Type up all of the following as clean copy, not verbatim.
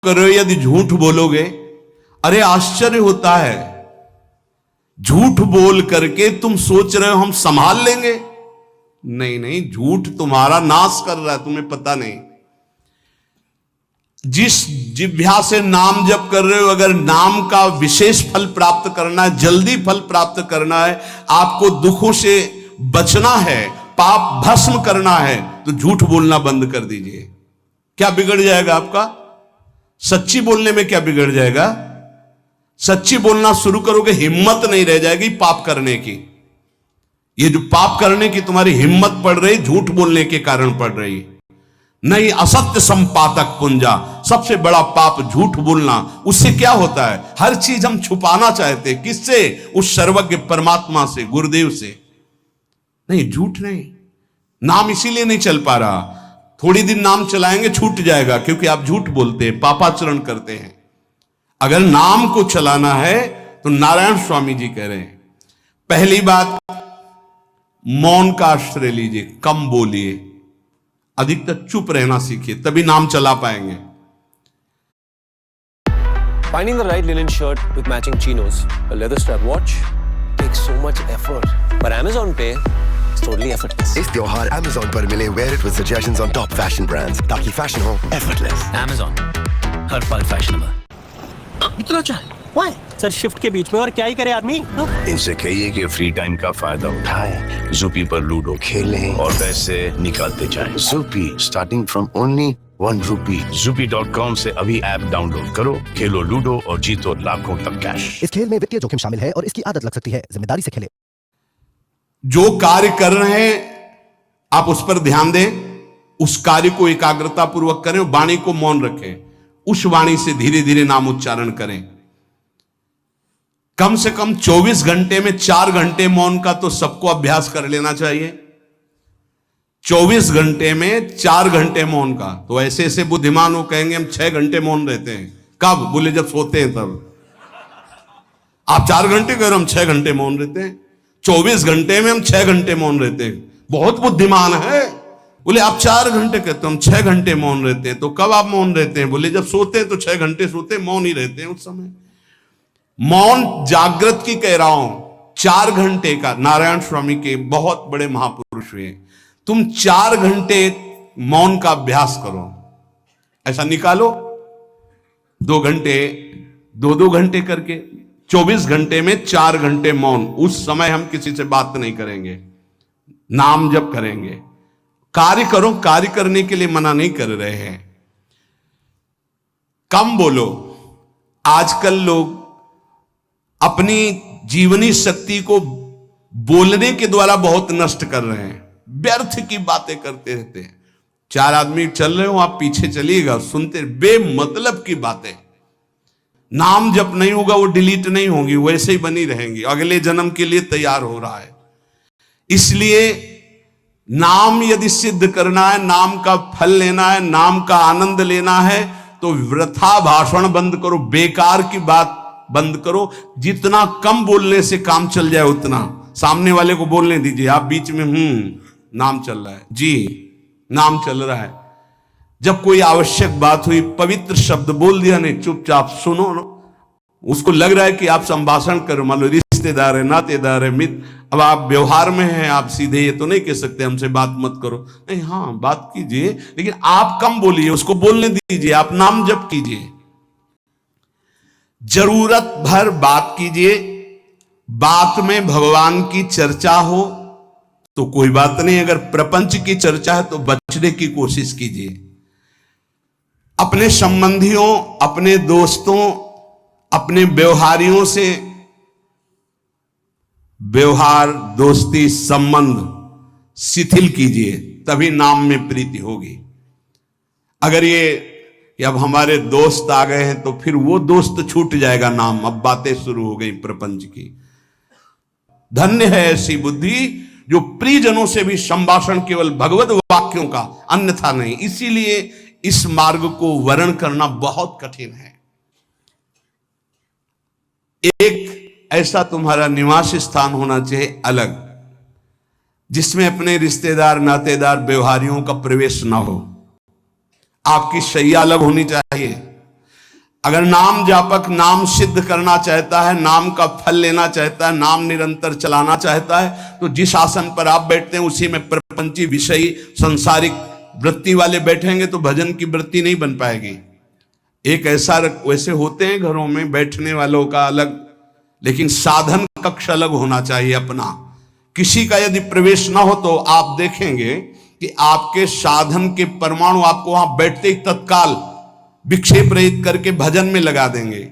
करो यदि झूठ बोलोगे, अरे आश्चर्य होता है, झूठ बोल करके तुम सोच रहे हो हम संभाल लेंगे। नहीं नहीं, झूठ तुम्हारा नाश कर रहा है, तुम्हें पता नहीं। जिस जिह्वा से नाम जप कर रहे हो, अगर नाम का विशेष फल प्राप्त करना है, जल्दी फल प्राप्त करना है, आपको दुखों से बचना है, पाप भस्म करना है, तो झूठ बोलना बंद कर दीजिए। क्या बिगड़ जाएगा आपका? सच्ची बोलने में क्या बिगड़ जाएगा? सच्ची बोलना शुरू करोगे, हिम्मत नहीं रह जाएगी पाप करने की। ये जो पाप करने की तुम्हारी हिम्मत पड़ रही, झूठ बोलने के कारण पड़ रही। नहीं, असत्य संपातक पुंजा, सबसे बड़ा पाप झूठ बोलना। उससे क्या होता है? हर चीज हम छुपाना चाहते, किससे? उस सर्वज्ञ परमात्मा से, गुरुदेव से। नहीं, झूठ नहीं। नाम इसीलिए नहीं चल पा रहा, थोड़ी दिन नाम चलाएंगे छूट जाएगा, क्योंकि आप झूठ बोलते हैं, पापाचरण करते हैं। अगर नाम को चलाना है तो नारायण स्वामी जी कह रहे हैं, पहली बात मौन का आश्रय लीजिए, कम बोलिए, अधिकतर चुप रहना सीखिए, तभी नाम चला पाएंगे। Finding the right linen shirt with matching chinos, a leather strap watch takes so much effort. But Amazon Pay is totally effortless. इस त्योहार Amazon पर मिले wear it with suggestions on top fashion brands, ताकि fashion हो effortless. Amazon, हर पल fashionable. इतना चाय? Why? Sir shift के बीच में और क्या ही करे आदमी। इनसे कहिए कि फ्री टाइम का फायदा उठाएं, ज़ूपी पर लूडो खेलें और पैसे निकालते जाएं। Zupee starting from only ₹1। ज़ूपी.com से अभी ऐप डाउनलोड करो, खेलो लूडो और जीतो लाखों तक कैश। इस खेल में वित्तीय जोखिम शामिल है और इसकी आदत लग सकती है, जिम्मेदारी से खेलें। जो कार्य कर रहे हैं आप उस पर ध्यान दें, उस कार्य को एकाग्रता पूर्वक करें, वाणी को मौन रखें, उस वाणी से धीरे धीरे नाम उच्चारण करें। कम से कम 24 घंटे में 4 घंटे मौन का तो सबको अभ्यास कर लेना चाहिए। 24 घंटे में 4 घंटे मौन का। तो ऐसे ऐसे बुद्धिमान हो कहेंगे हम 6 घंटे मौन रहते हैं। कब? बोले जब सोते हैं तब। आप 4 घंटे कह रहे, हम 6 घंटे मौन रहते हैं। 24 घंटे में हम 6 घंटे मौन रहते हैं, बहुत बुद्धिमान है। बोले आप 4 घंटे कहते, हम 6 घंटे मौन रहते हैं। तो कब आप मौन रहते हैं? बोले जब सोते हैं तो 6 घंटे सोते हैं, मौन ही रहते हैं उस समय। मौन जागृत की कह रहा हूं, 4 घंटे का। नारायण स्वामी के बहुत बड़े महापुरुष हुए, तुम 4 घंटे मौन का अभ्यास करो। ऐसा निकालो 2 घंटे, 2 घंटे करके 24 घंटे में 4 घंटे मौन। उस समय हम किसी से बात नहीं करेंगे, नाम जप करेंगे। कार्य करो, कार्य करने के लिए मना नहीं कर रहे हैं। कम बोलो। आजकल लोग अपनी जीवनी शक्ति को बोलने के द्वारा बहुत नष्ट कर रहे हैं, व्यर्थ की बातें करते रहते हैं। 4 आदमी चल रहे हो, आप पीछे चलिएगा, सुनते, बेमतलब की बातें। नाम जप नहीं होगा, वो डिलीट नहीं होगी, वैसे ही बनी रहेंगी, अगले जन्म के लिए तैयार हो रहा है। इसलिए नाम यदि सिद्ध करना है, नाम का फल लेना है, नाम का आनंद लेना है, तो वृथा भाषण बंद करो, बेकार की बात बंद करो। जितना कम बोलने से काम चल जाए उतना। सामने वाले को बोलने दीजिए, आप बीच में नाम चल रहा है जी, नाम चल रहा है। जब कोई आवश्यक बात हुई, पवित्र शब्द बोल दिया, नहीं चुपचाप सुनो। उसको लग रहा है कि आप संभाषण करो, मान लो रिश्तेदार है, नातेदार है, मित्र। अब आप व्यवहार में हैं, आप सीधे ये तो नहीं कह सकते हमसे बात मत करो, नहीं, हाँ बात कीजिए, लेकिन आप कम बोलिए, उसको बोलने दीजिए, आप नाम जप कीजिए। जरूरत भर बात कीजिए। बात में भगवान की चर्चा हो तो कोई बात नहीं, अगर प्रपंच की चर्चा है तो बचने की कोशिश कीजिए। अपने संबंधियों, अपने दोस्तों, अपने व्यवहारियों से व्यवहार, दोस्ती, संबंध शिथिल कीजिए, तभी नाम में प्रीति होगी। अगर ये कि अब हमारे दोस्त आ गए हैं तो फिर वो दोस्त छूट जाएगा नाम, अब बातें शुरू हो गई प्रपंच की। धन्य है ऐसी बुद्धि जो प्रियजनों से भी संभाषण केवल भगवत वाक्यों का, अन्यथा नहीं। इसीलिए इस मार्ग को वर्ण करना बहुत कठिन है। एक ऐसा तुम्हारा निवास स्थान होना चाहिए अलग, जिसमें अपने रिश्तेदार, नातेदार, व्यवहारियों का प्रवेश ना हो। आपकी शैया अलग होनी चाहिए। अगर नाम जापक नाम सिद्ध करना चाहता है, नाम का फल लेना चाहता है, नाम निरंतर चलाना चाहता है, तो जिस आसन पर आप बैठते हैं उसी में प्रपंची विषयी सांसारिक वृत्ति वाले बैठेंगे तो भजन की वृत्ति नहीं बन पाएगी। एक ऐसा वैसे होते हैं घरों में बैठने वालों का अलग, लेकिन साधन कक्ष अलग होना चाहिए अपना। किसी का यदि प्रवेश ना हो तो आप देखेंगे कि आपके साधन के परमाणु आपको वहां बैठते ही तत्काल विक्षेप रहित करके भजन में लगा देंगे।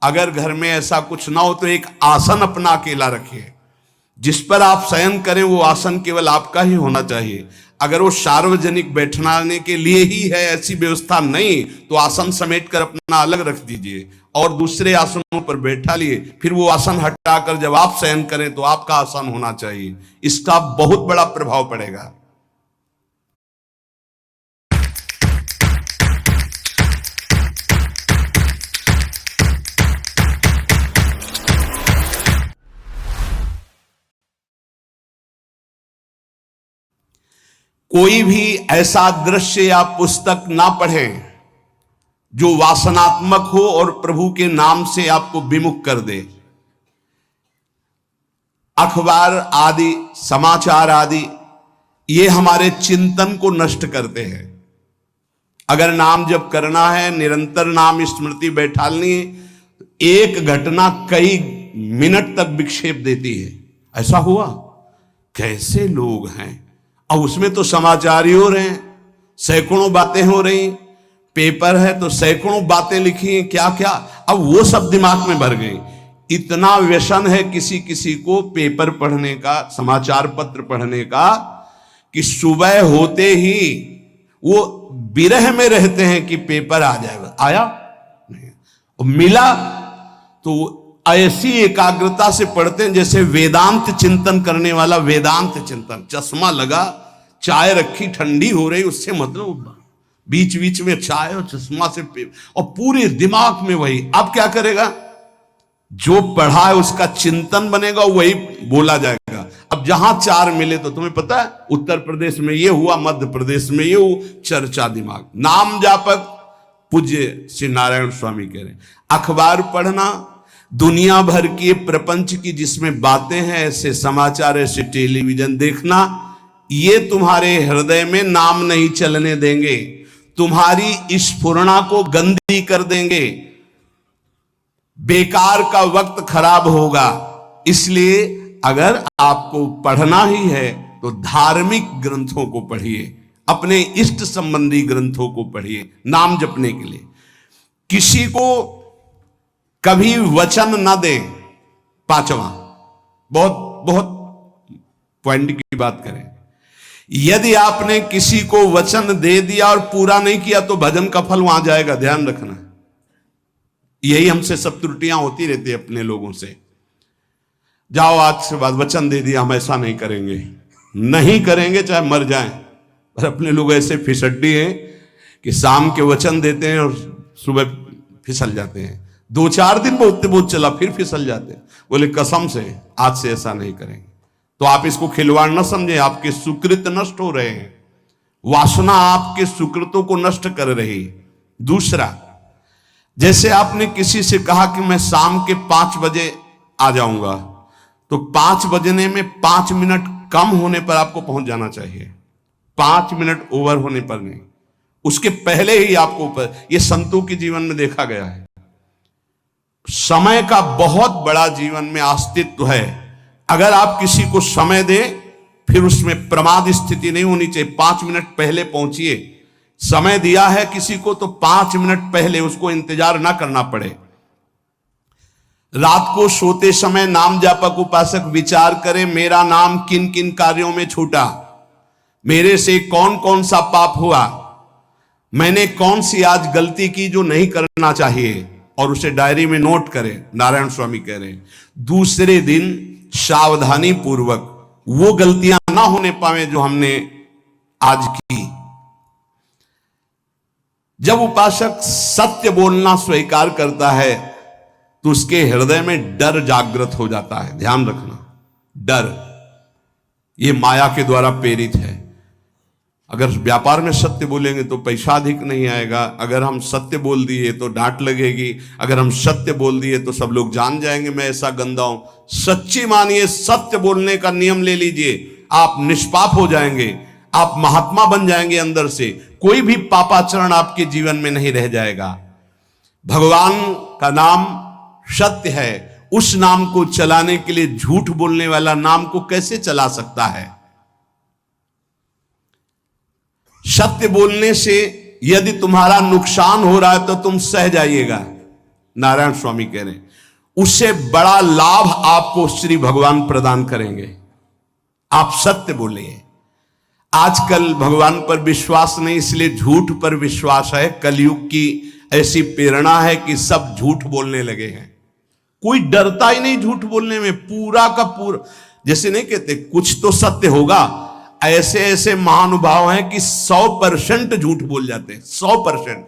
अगर घर में ऐसा कुछ ना हो तो एक आसन अपना अकेला रखिए, जिस पर आप शयन करें वो आसन केवल आपका ही होना चाहिए। अगर वो सार्वजनिक बैठने के लिए ही है, ऐसी व्यवस्था नहीं, तो आसन समेट कर अपना अलग रख दीजिए और दूसरे आसनों पर बैठा लिए। फिर वो आसन हटाकर जब आप शयन करें तो आपका आसन होना चाहिए। इसका बहुत बड़ा प्रभाव पड़ेगा। कोई भी ऐसा दृश्य या पुस्तक ना पढ़ें जो वासनात्मक हो और प्रभु के नाम से आपको विमुख कर दे। अखबार आदि, समाचार आदि, ये हमारे चिंतन को नष्ट करते हैं। अगर नाम जप करना है, निरंतर नाम स्मृति बैठालनी है, एक घटना कई मिनट तक विक्षेप देती है। ऐसा हुआ, कैसे लोग हैं। अब उसमें तो समाचार ही हो रहे हैं, सैकड़ों बातें हो रही, पेपर है तो सैकड़ों बातें लिखी हैं, क्या क्या, अब वो सब दिमाग में भर गई। इतना व्यसन है किसी किसी को पेपर पढ़ने का, समाचार पत्र पढ़ने का, कि सुबह होते ही वो विरह में रहते हैं कि पेपर आ जाएगा। आया नहीं, मिला तो ऐसी एकाग्रता से पढ़ते हैं जैसे वेदांत चिंतन करने वाला वेदांत चिंतन। चश्मा लगा, चाय रखी, ठंडी हो रही, उससे मतलब बीच बीच में चाय और चश्मा से और पूरे दिमाग में वही। अब क्या करेगा, जो पढ़ा है उसका चिंतन बनेगा, वही बोला जाएगा। अब जहां चार मिले तो तुम्हें पता है, उत्तर प्रदेश में ये हुआ, मध्य प्रदेश में ये हुआ, चर्चा दिमाग। नाम जापक पूज्य श्री नारायण स्वामी कह रहे हैं, अखबार पढ़ना, दुनिया भर की प्रपंच की जिसमें बातें हैं, ऐसे समाचार, ऐसे टेलीविजन देखना, ये तुम्हारे हृदय में नाम नहीं चलने देंगे, तुम्हारी स्फुरणा को गंदी कर देंगे, बेकार का वक्त खराब होगा। इसलिए अगर आपको पढ़ना ही है तो धार्मिक ग्रंथों को पढ़िए, अपने इष्ट संबंधी ग्रंथों को पढ़िए नाम जपने के लिए। किसी को कभी वचन न दें। पांचवा, बहुत बहुत पॉइंट की बात करें, यदि आपने किसी को वचन दे दिया और पूरा नहीं किया तो भजन का फल वहां जाएगा, ध्यान रखना। यही हमसे सब त्रुटियां होती रहती है अपने लोगों से। जाओ आज से बाद वचन दे दिया, हम ऐसा नहीं करेंगे, नहीं करेंगे चाहे मर जाएं। और अपने लोग ऐसे फिसड्डी हैं कि शाम के वचन देते हैं और सुबह फिसल जाते हैं। 2-4 दिन बहुत चला, फिर फिसल जाते हैं। बोले कसम से आज से ऐसा नहीं करेंगे। तो आप इसको खिलवाड़ न समझे, आपके सुकृत नष्ट हो रहे हैं, वासना आपके सुकृतों को नष्ट कर रही। दूसरा, जैसे आपने किसी से कहा कि मैं शाम के 5 बजे आ जाऊंगा, तो 5 बजने में 5 मिनट कम होने पर आपको पहुंच जाना चाहिए, 5 मिनट ओवर होने पर नहीं, उसके पहले ही आपको ऊपर। यह संतों के जीवन में देखा गया है। समय का बहुत बड़ा जीवन में अस्तित्व है। अगर आप किसी को समय दें, फिर उसमें प्रमाद स्थिति नहीं होनी चाहिए। 5 मिनट पहले पहुंचिए। समय दिया है किसी को तो 5 मिनट पहले उसको इंतजार ना करना पड़े। रात को सोते समय नाम जापक उपासक विचार करें, मेरा नाम किन किन कार्यों में छूटा, मेरे से कौन कौन सा पाप हुआ, मैंने कौन सी आज गलती की जो नहीं करना चाहिए, और उसे डायरी में नोट करें। नारायण स्वामी कह रहे हैं दूसरे दिन सावधानी पूर्वक वो गलतियां ना होने पावे जो हमने आज की। जब उपासक सत्य बोलना स्वीकार करता है तो उसके हृदय में डर जागृत हो जाता है। ध्यान रखना, डर ये माया के द्वारा प्रेरित है। अगर व्यापार में सत्य बोलेंगे तो पैसा अधिक नहीं आएगा, अगर हम सत्य बोल दिए तो डांट लगेगी, अगर हम सत्य बोल दिए तो सब लोग जान जाएंगे मैं ऐसा गंदा हूं। सच्ची मानिए, सत्य बोलने का नियम ले लीजिए, आप निष्पाप हो जाएंगे, आप महात्मा बन जाएंगे अंदर से, कोई भी पापाचरण आपके जीवन में नहीं रह जाएगा। भगवान का नाम सत्य है, उस नाम को चलाने के लिए झूठ बोलने वाला नाम को कैसे चला सकता है? सत्य बोलने से यदि तुम्हारा नुकसान हो रहा है तो तुम सह जाइएगा, नारायण स्वामी कह रहे हैं, उससे बड़ा लाभ आपको श्री भगवान प्रदान करेंगे। आप सत्य बोलिए। आजकल भगवान पर विश्वास नहीं, इसलिए झूठ पर विश्वास है। कलयुग की ऐसी प्रेरणा है कि सब झूठ बोलने लगे हैं, कोई डरता ही नहीं झूठ बोलने में, पूरा का पूरा। जैसे नहीं कहते कुछ तो सत्य होगा, ऐसे ऐसे महानुभाव हैं कि 100% झूठ बोल जाते हैं, 100%।